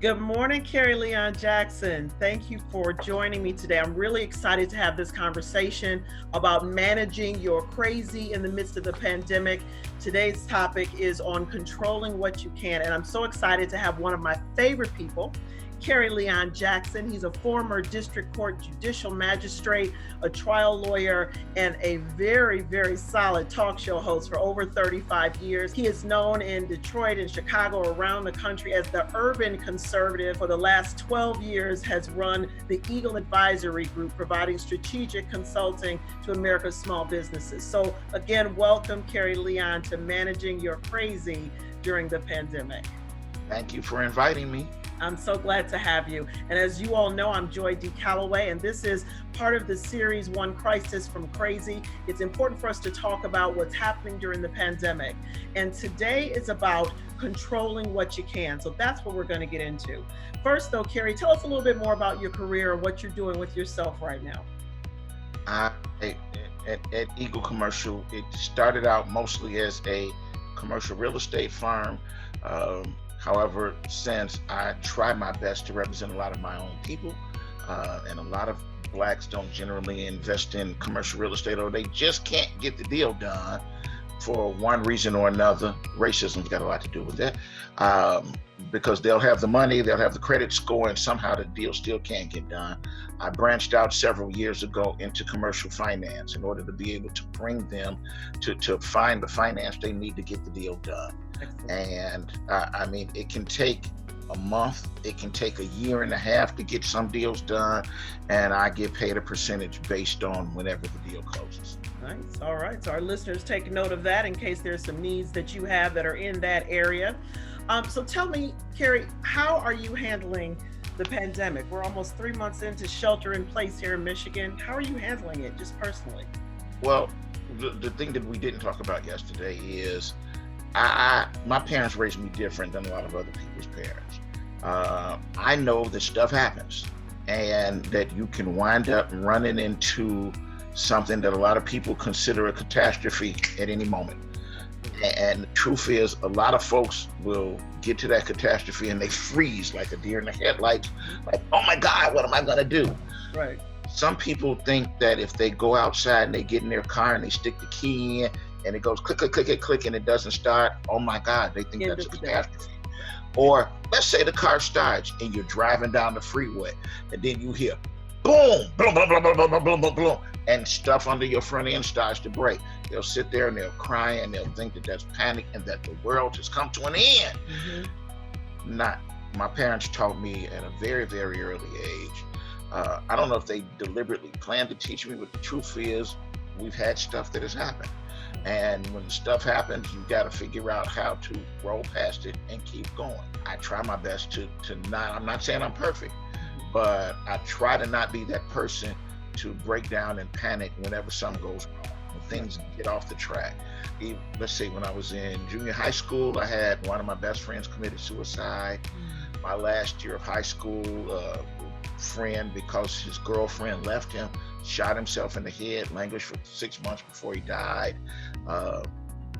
Good morning, Kerry Jackson. Thank you for joining me today. I'm really excited to have this conversation about managing your crazy in the midst of the pandemic. Today's topic is on controlling what you can, and I'm so excited to have one of my favorite people, Kerry Jackson. He's a former district court judicial magistrate, a trial lawyer, and a very, very solid talk show host for over 35 years. He is known in Detroit and Chicago, around the country, as the urban conservative. For the last 12 years has run the Eagle Advisory Group, providing strategic consulting to America's small businesses. So again, welcome, Kerry to Managing Your Crazy During the Pandemic. Thank you for inviting me. I'm so glad to have you. And as you all know, I'm Joy D. Calloway, and this is part of the series, One Crisis from Crazy. It's important for us to talk about what's happening during the pandemic. And today is about controlling what you can. So that's what we're going to get into. First, though, Kerry, tell us a little bit more about your career and what you're doing with yourself right now. At Eagle Commercial, it started out mostly as a commercial real estate firm. However, since I try my best to represent a lot of my own people, and a lot of Blacks don't generally invest in commercial real estate, or they just can't get the deal done for one reason or another. Racism's got a lot to do with that, because they'll have the money, they'll have the credit score, and somehow the deal still can't get done. I branched out several years ago into commercial finance in order to be able to bring them to find the finance they need to get the deal done. And I mean, it can take a month, it can take a year and a half to get some deals done, and I get paid a percentage based on whenever the deal closes. Nice. All right. So our listeners take note of that in case there's some needs that you have that are in that area. So tell me, Kerry, how are you handling the pandemic? We're almost 3 months into shelter in place here in Michigan. How are you handling it, just personally? Well, the thing that we didn't talk about yesterday is my parents raised me different than a lot of other people's parents. I know that stuff happens and that you can wind up running into something that a lot of people consider a catastrophe at any moment. And the truth is, a lot of folks will get to that catastrophe and they freeze like a deer in the headlights, like, oh my God, what am I gonna do? Right. Some people think that if they go outside and they get in their car and they stick the key in and it goes click, click, click, click, click, and it doesn't start, oh my God, they think that's a catastrophe. Or let's say the car starts and you're driving down the freeway and then you hear boom, boom, boom, boom, boom, boom, boom, boom, boom, and stuff under your front end starts to break. They'll sit there and they'll cry and they'll think that that's panic and that the world has come to an end. Mm-hmm. My parents taught me at a very, very early age. I don't know if they deliberately planned to teach me, but the truth is we've had stuff that has happened. And when stuff happens, you got to figure out how to roll past it and keep going. I try my best to not, I'm not saying I'm perfect, but I try to not be that person to break down and panic whenever something goes wrong, when things get off the track. Let's say when I was in junior high school, I had one of my best friends committed suicide. My last year of high school, friend, because his girlfriend left him, shot himself in the head, languished for 6 months before he died.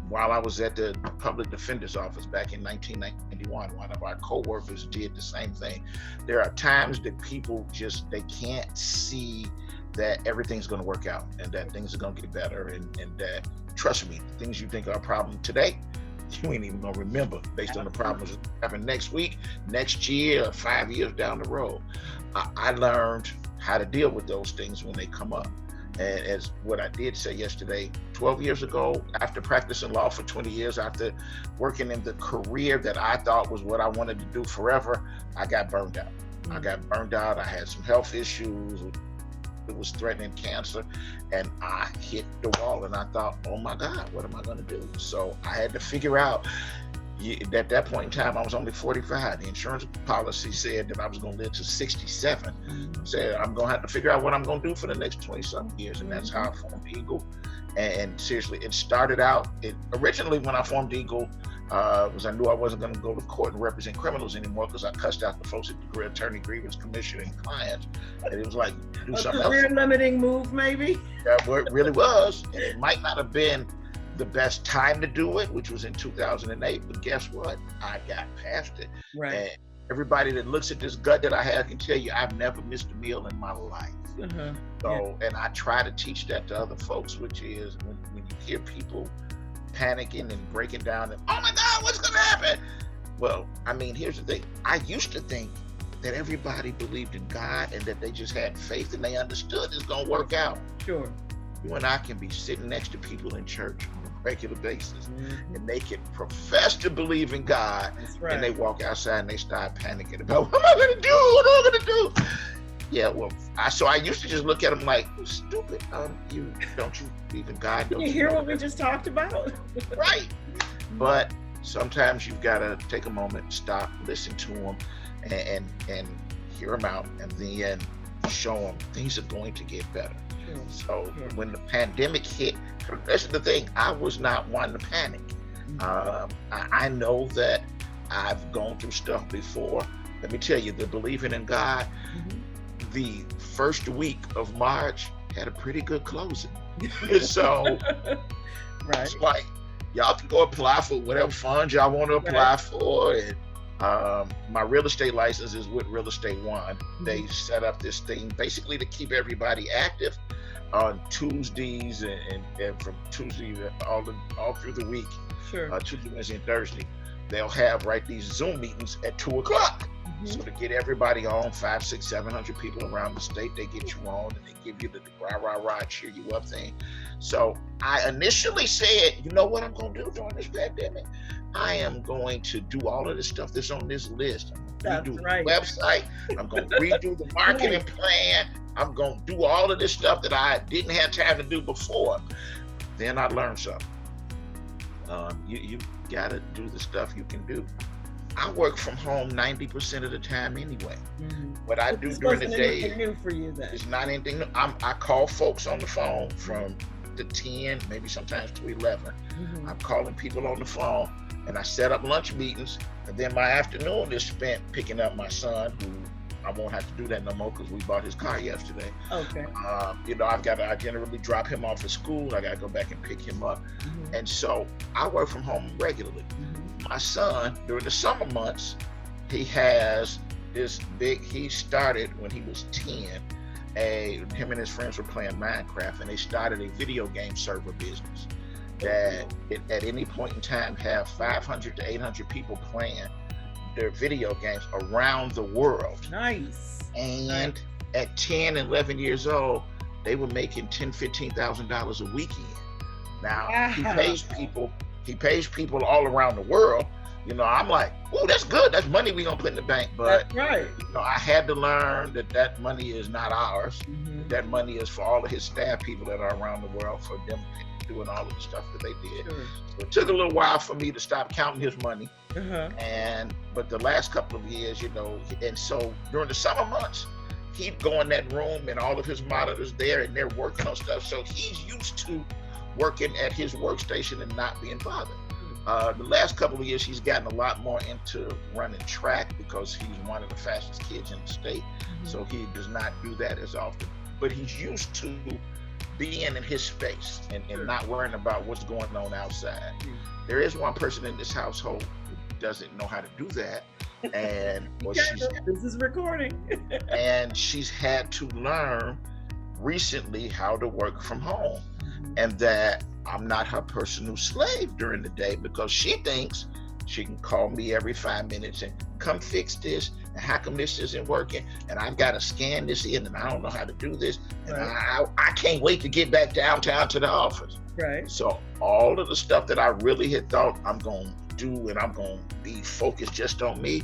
While I was at the public defender's office back in 1991, one of our co-workers did the same thing. There are times that people just, they can't see that everything's going to work out and that things are going to get better, and that, trust me, things you think are a problem today, you ain't even going to remember based on the problems that happen next week, next year, or 5 years down the road. I learned how to deal with those things when they come up. And as what I did say yesterday, 12 years ago, after practicing law for 20 years, after working in the career that I thought was what I wanted to do forever, I got burned out. I had some health issues. It was threatening cancer, and I hit the wall and I thought, oh my God, what am I going to do? So I had to figure out. At that point in time, I was only 45. The insurance policy said that I was going to live to 67. Said I'm going to have to figure out what I'm going to do for the next 20-something years, and that's how I formed Eagle. And seriously, it started out, originally when I formed Eagle, was I knew I wasn't going to go to court and represent criminals anymore, because I cussed out the folks at the Attorney Grievance Commission and clients. And it was like, do something else. A career-limiting move, maybe? Yeah, well, it really was. And it might not have been the best time to do it, which was in 2008, but guess what? I got past it. Right. And everybody that looks at this gut that I have can tell you I've never missed a meal in my life. So, and I try to teach that to other folks, which is when you hear people panicking and breaking down and, oh my God, what's going to happen? Well, I mean, here's the thing. I used to think that everybody believed in God and that they just had faith and they understood it's going to work out. Sure. You and I can be sitting next to people in church on a regular basis, and they can profess to believe in God, and they walk outside and they start panicking about, what am I going to do? What am I going to do? Yeah, well, I used to just look at them like, stupid. You believe in God? Don't you hear what we just talked about? Right. But sometimes you've got to take a moment, stop, listen to them, and hear them out, and then show them things are going to get better. So when the pandemic hit, that's the thing, I was not one to panic. I know that I've gone through stuff before. Let me tell you, the believing in God, the first week of March had a pretty good closing. So it's like, y'all can go apply for whatever funds y'all want to apply for. And my real estate license is with Real Estate One. They set up this thing basically to keep everybody active on Tuesdays and from Tuesday all through the week, Tuesday, Wednesday, and Thursday. They'll have these Zoom meetings at 2:00. So to get everybody on, 500, 600, 700 people around the state, they get you on and they give you the rah, cheer you up thing. So I initially said, you know what I'm going to do during this pandemic? I am going to do all of the stuff that's on this list. I'm going to redo the website. I'm going to redo the marketing plan. I'm going to do all of this stuff that I didn't have time to do before. Then I learned something. You got to do the stuff you can do. I work from home 90% of the time anyway. What I do during the day new for you then. It's not anything new. I call folks on the phone from to 10, maybe sometimes to 11. I'm calling people on the phone, and I set up lunch meetings, and then my afternoon is spent picking up my son, who I won't have to do that no more because we bought his car yesterday. Okay. I generally drop him off at school. I got to go back and pick him up. And so I work from home regularly. My son, during the summer months, he has this he started when he was 10, him and his friends were playing Minecraft, and they started a video game server business that at any point in time have 500 to 800 people playing their video games around the world. Nice. And at 10, 11 years old, they were making $10,000, $15,000 a weekend. Now he pays people all around the world. I'm like, oh, that's good. That's money we're gonna put in the bank. But I had to learn that money is not ours. That money is for all of his staff people that are around the world, for them doing all of the stuff that they did. So it took a little while for me to stop counting his money. But the last couple of years, and so during the summer months, he'd go in that room and all of his monitors there, and they're working on stuff. So he's used to working at his workstation and not being bothered. The last couple of years, he's gotten a lot more into running track because he's one of the fastest kids in the state. So he does not do that as often. But he's used to being in his space and not worrying about what's going on outside. There is one person in this household who doesn't know how to do that. And this is recording. And she's had to learn recently how to work from home. And that I'm not her personal slave during the day, because she thinks she can call me every 5 minutes and come fix this, and how come this isn't working, and I've got to scan this in, and I don't know how to do this, and I can't wait to get back downtown to the office. So all of the stuff that I really had thought I'm going to do and I'm going to be focused just on me,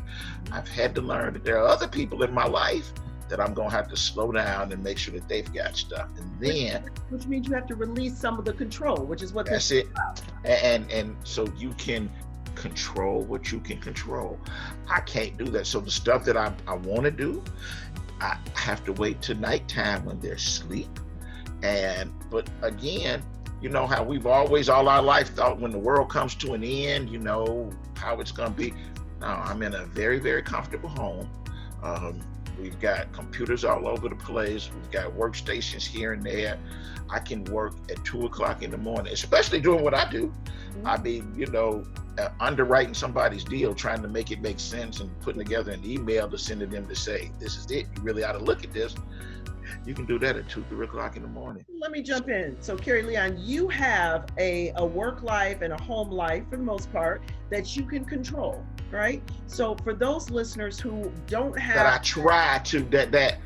I've had to learn that there are other people in my life that I'm going to have to slow down and make sure that they've got stuff. And then, which means you have to release some of the control, which is what that's it. And so you can control what you can control. I can't do that. So the stuff that I want to do, I have to wait till nighttime when they're asleep. But again, how we've always all our life thought when the world comes to an end, how it's going to be. No, I'm in a very, very comfortable home. We've got computers all over the place. We've got workstations here and there. I can work at 2:00 in the morning, especially doing what I do. I mean, underwriting somebody's deal, trying to make it make sense and putting together an email to send to them to say, this is it, you really ought to look at this. You can do that at 2-3 o'clock in the morning. Let me jump in. So Kerry Leon, you have a work life and a home life for the most part that you can control, right? So for those listeners who don't have that, I try to that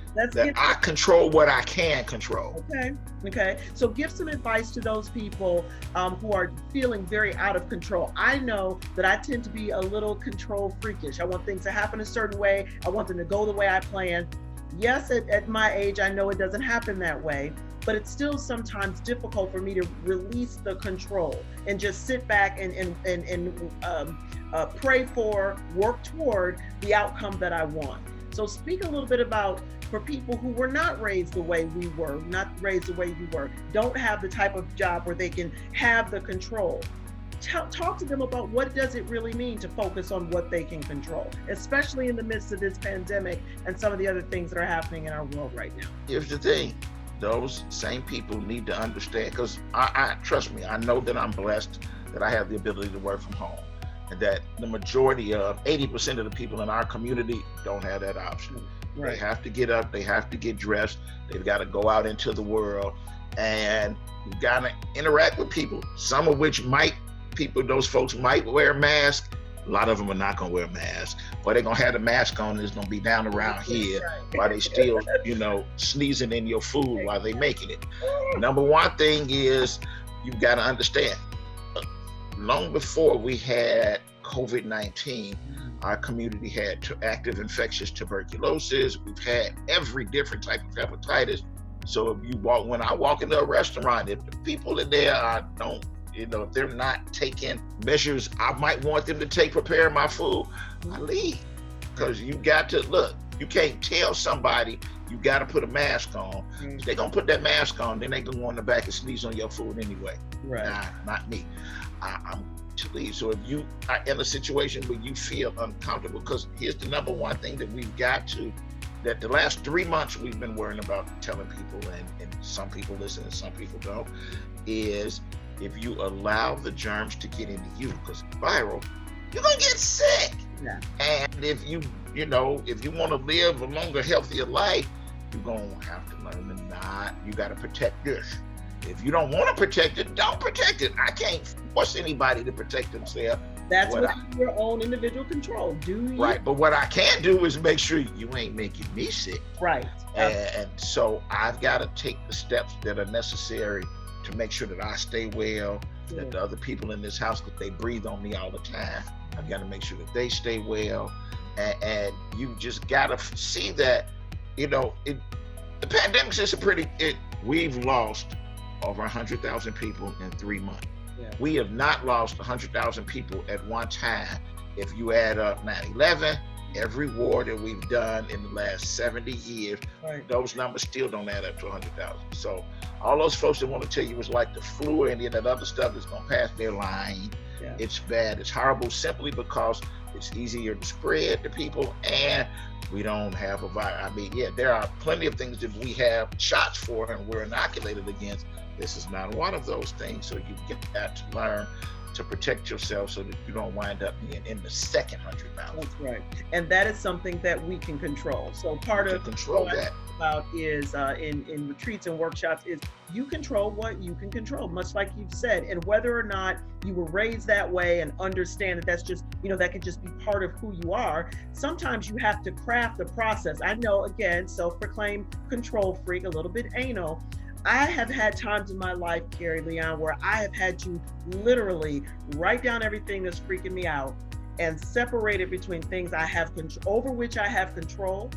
I control what I can control. Okay. So give some advice to those people who are feeling very out of control. I know that I tend to be a little control freakish. I want things to happen a certain way. I want them to go the way I plan. Yes, at my age, I know it doesn't happen that way, but it's still sometimes difficult for me to release the control and just sit back and pray for, work toward the outcome that I want. So speak a little bit about, for people who were not raised the way we were, not raised the way you were, don't have the type of job where they can have the control. Talk to them about what does it really mean to focus on what they can control, especially in the midst of this pandemic and some of the other things that are happening in our world right now. Here's the thing. Those same people need to understand, because I trust me, I know that I'm blessed that I have the ability to work from home, and that the majority of 80% of the people in our community don't have that option. Right. They have to get up, they have to get dressed, they've got to go out into the world, and you've got to interact with people, some of which those folks might wear a mask. A lot of them are not going to wear a mask, or they're going to have the mask on and it's going to be down around here while they still, sneezing in your food while they making it. Number one thing is, you've got to understand, long before we had COVID-19, our community had active infectious tuberculosis. We've had every different type of hepatitis. So when I walk into a restaurant, if the people in there if they're not taking measures I might want them to take preparing my food, I leave. Because you got to look, you can't tell somebody you got to put a mask on. If they're going to put that mask on, then they can go in the back and sneeze on your food anyway. Right. Nah, not me. I'm to leave. So if you are in a situation where you feel uncomfortable, because here's the number one thing that we've got to, that the last 3 months we've been worrying about telling people, and some people listen and some people don't, is if you allow the germs to get into you, because it's viral, you're gonna get sick. Yeah. And if you want to live a longer, healthier life, you're gonna have to learn to you gotta protect this. If you don't want to protect it, don't protect it. I can't force anybody to protect themselves. That's your own individual control. Do you? Right, but what I can do is make sure you ain't making me sick. Right. And so I've got to take the steps that are necessary to make sure that I stay well, that the other people in this house, that they breathe on me all the time, I've got to make sure that they stay well. And you just got to see that, the pandemic is we've lost over 100,000 people in 3 months. Yeah. We have not lost 100,000 people at one time. If you add up 9/11, every war that we've done in the last 70 years, those numbers still don't add up to 100,000. So all those folks that want to tell you it's like the flu or any of that other stuff that's going to pass, they're lying. Yeah. It's bad. It's horrible simply because it's easier to spread to people, and we don't have a virus. There are plenty of things that we have shots for and we're inoculated against. This is not one of those things. So you got to learn to protect yourself so that you don't wind up being in the second 100,000. That's right. And that is something that we can control. So part of control what that about is in retreats and workshops is you control what you can control, much like you've said, and whether or not you were raised that way and understand that that's just, that could just be part of who you are. Sometimes you have to craft the process. I know, again, self-proclaimed control freak, a little bit anal. I have had times in my life, Kerry Leon, where I have had to literally write down everything that's freaking me out and separate it between things I have over which I have control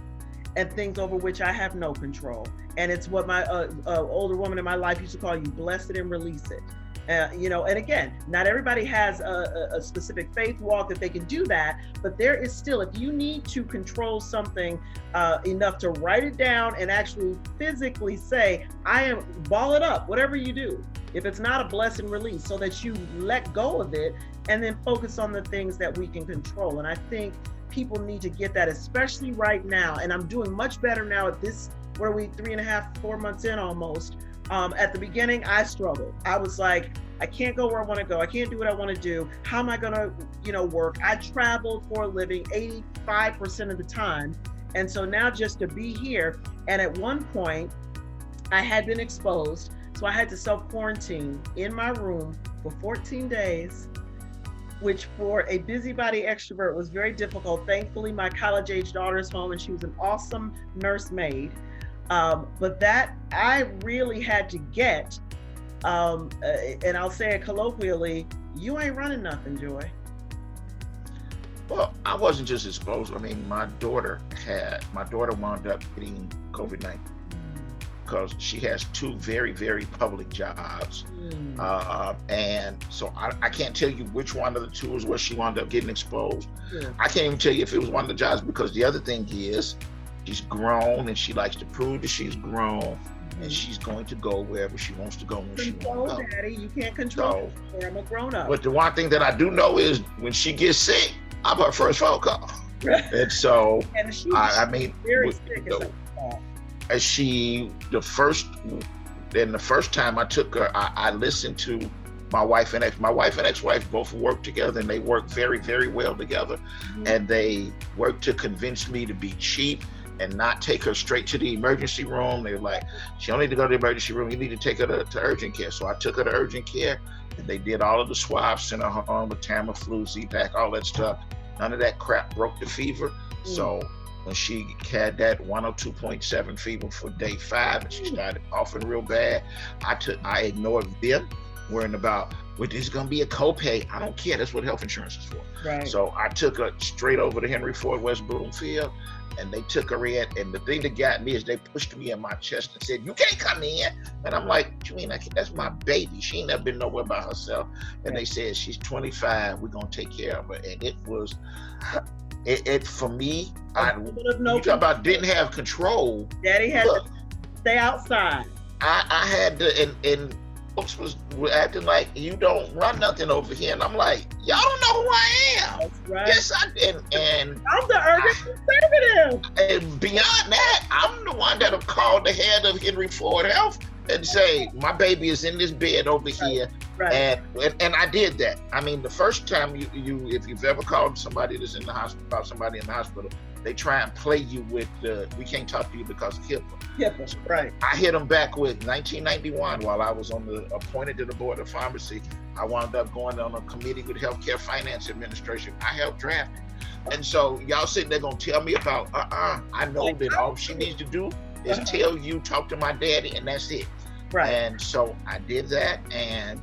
and things over which I have no control. And it's what my older woman in my life used to call, you bless it and release it. And again, not everybody has a specific faith walk that they can do that, but there is still, if you need to control something enough to write it down and actually physically say, ball it up, whatever you do, if it's not a bless and release, so that you let go of it and then focus on the things that we can control. And I think people need to get that, especially right now. And I'm doing much better now at this, what are we, 3.5, 4 months in almost. At the beginning, I struggled. I was like, I can't go where I want to go. I can't do what I want to do. How am I going to, work? I traveled for a living 85% of the time. And so now just to be here, and at one point I had been exposed. So I had to self-quarantine in my room for 14 days, which for a busybody extrovert was very difficult. Thankfully, my college-age daughter is home and she was an awesome nursemaid. But that I really had to get, and I'll say it colloquially, you ain't running nothing, Joy. Well, I wasn't just exposed. I mean, my daughter wound up getting COVID-19 because she has two very, very public jobs. And so I can't tell you which one of the two is where she wound up getting exposed. I can't even tell you if it was one of the jobs, because the other thing is she's grown and she likes to prove that she's grown, and she's going to go wherever she wants to go when she wants to go. Daddy, you can't control her. I'm a grown up. But the one thing that I do know is when she gets sick, I'm her first phone call. And so, and she very sick. The first time I took her, I listened to my wife and ex-wife both work together, and they work very, very well together. And they worked to convince me to be cheap and not take her straight to the emergency room. They were like, she don't need to go to the emergency room, you need to take her to urgent care. So I took her to urgent care, and they did all of the swabs, sent her home with Tamiflu, Z-Pack, all that stuff. None of that crap broke the fever. So when she had that 102.7 fever for day 5, and she started coughing real bad, I ignored them, worrying about, well, this is gonna be a copay. I don't care, that's what health insurance is for. Right. So I took her straight over to Henry Ford, West Bloomfield, and they took her in, and the thing that got me is they pushed me in my chest and said, you can't come in. And I'm like, what you mean? That's my baby. She ain't never been nowhere by herself. And they said, she's 25, we're gonna take care of her. And it was, for me, you talk about didn't have control. Daddy had to stay outside. I had to, and folks was acting like, you don't run nothing over here. And I'm like, y'all don't know who I am. That's right. Yes, I did. And I'm the urban conservative. And beyond that, I'm the one that'll call the head of Henry Ford Health and say, my baby is in this bed over here. Right. And I did that. I mean, the first time if you've ever called somebody that's in the hospital, about somebody in the hospital, they try and play you with we can't talk to you because of HIPAA. HIPAA, right. I hit them back with 1991 while I was appointed to the Board of Pharmacy. I wound up going on a committee with Healthcare Finance Administration. I helped draft it. And so y'all sitting there gonna tell me about, I know that all she needs to do is tell you, talk to my daddy, and that's it. Right. And so I did that, and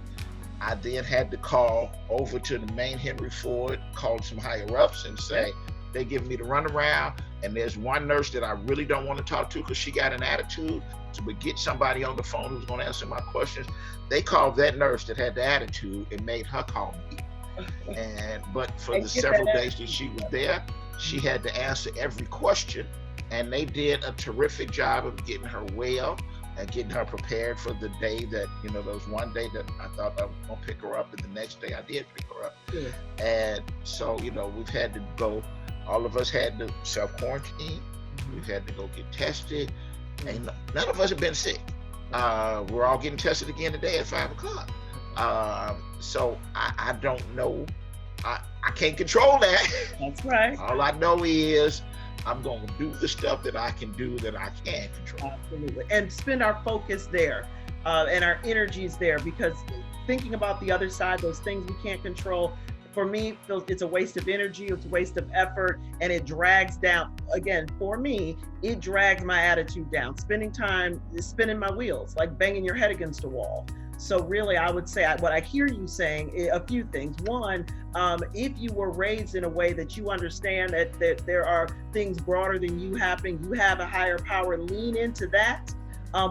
I then had to call over to the main Henry Ford, call some higher ups and say, they give me the runaround, and there's one nurse that I really don't want to talk to because she got an attitude. So we get somebody on the phone who's going to answer my questions. They called that nurse that had the attitude and made her call me. But for the several days that she was there, she had to answer every question, and they did a terrific job of getting her well and getting her prepared for the day that, there was one day that I thought I was going to pick her up, and the next day I did pick her up. Yeah. And so, we've had to go. All of us had to self-quarantine. We've had to go get tested. And none of us have been sick. We're all getting tested again today at 5 o'clock. So I don't know. I can't control that. That's right. All I know is I'm going to do the stuff that I can do that I can control. Absolutely. And spend our focus there and our energies there, because thinking about the other side, those things we can't control, for me, it's a waste of energy, it's a waste of effort, and it drags down, again, for me, it drags my attitude down. Spending time is spinning my wheels, like banging your head against a wall. So really, I would say what I hear you saying, a few things. One, if you were raised in a way that you understand that there are things broader than you happening, you have a higher power, lean into that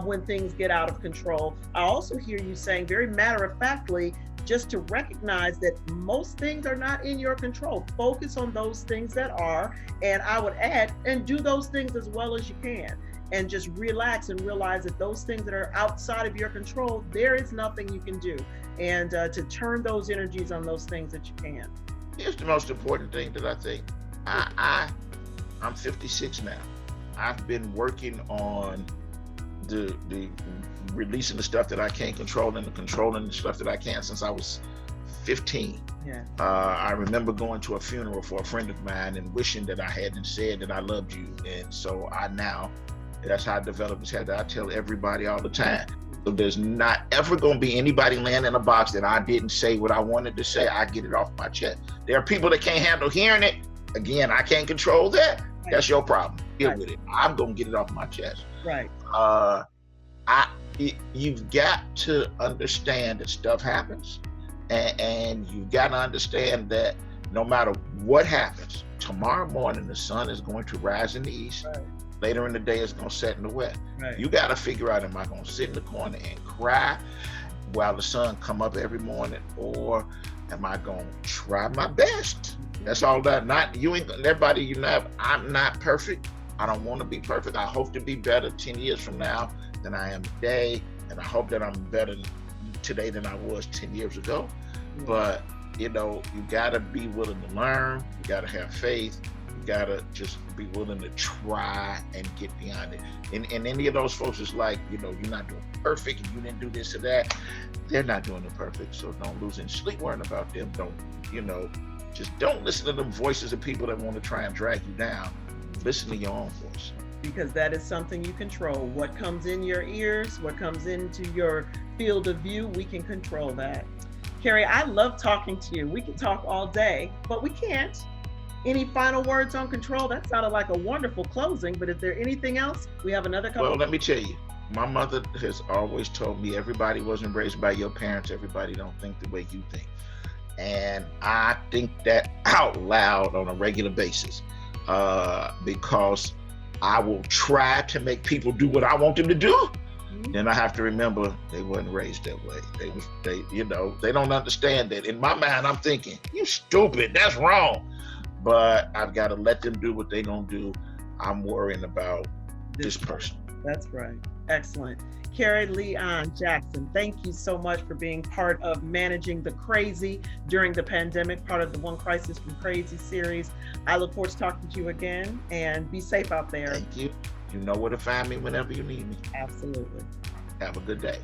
when things get out of control. I also hear you saying very matter-of-factly, just to recognize that most things are not in your control. Focus on those things that are, and I would add, and do those things as well as you can. And just relax and realize that those things that are outside of your control, there is nothing you can do. And to turn those energies on those things that you can. Here's the most important thing that I think. I'm 56 now. I've been working on the releasing the stuff that I can't control and the controlling the stuff that I can since I was 15. Yeah. I remember going to a funeral for a friend of mine and wishing that I hadn't said that I loved you. And so that's how I developed this habit. I tell everybody all the time. So there's not ever going to be anybody laying in a box that I didn't say what I wanted to say. I get it off my chest. There are people that can't handle hearing it. Again, I can't control that. Right. That's your problem. Deal with it. I'm going to get it off my chest. Right. You've got to understand that stuff happens. And you got to understand that no matter what happens, tomorrow morning the sun is going to rise in the east. Right. Later in the day, it's going to set in the west. Right. You got to figure out, am I going to sit in the corner and cry while the sun come up every morning, or am I going to try my best? That's all that. Not you ain't everybody. You know, I'm not perfect. I don't want to be perfect. I hope to be better 10 years from now than I am today, and I hope that I'm better today than I was 10 years ago. Yeah. But you know, you got to be willing to learn. You got to have faith. You got to just be willing to try and get beyond it. And any of those folks is like, you know, you're not doing perfect and you didn't do this or that. They're not doing it perfect. So don't lose any sleep worrying about them. Don't, you know, just don't listen to them voices of people that want to try and drag you down. Listen to your own voice. Because that is something you control. What comes in your ears, what comes into your field of view, we can control that. Kerry, I love talking to you. We can talk all day, but we can't. Any final words on control? That sounded like a wonderful closing, but is there anything else? We have another couple. Well, let me tell you, my mother has always told me everybody wasn't raised by your parents. Everybody don't think the way you think. And I think that out loud on a regular basis because I will try to make people do what I want them to do. Then I have to remember they weren't raised that way. They don't understand that. In my mind, I'm thinking, you stupid, that's wrong. But I've got to let them do what they're going to do. I'm worrying about this person. That's right. Excellent. Kerry Leon Jackson, thank you so much for being part of managing the crazy during the pandemic, part of the One Crisis from Crazy series. I look forward to talking to you again, and be safe out there. Thank you. You know where to find me whenever you need me. Absolutely. Have a good day.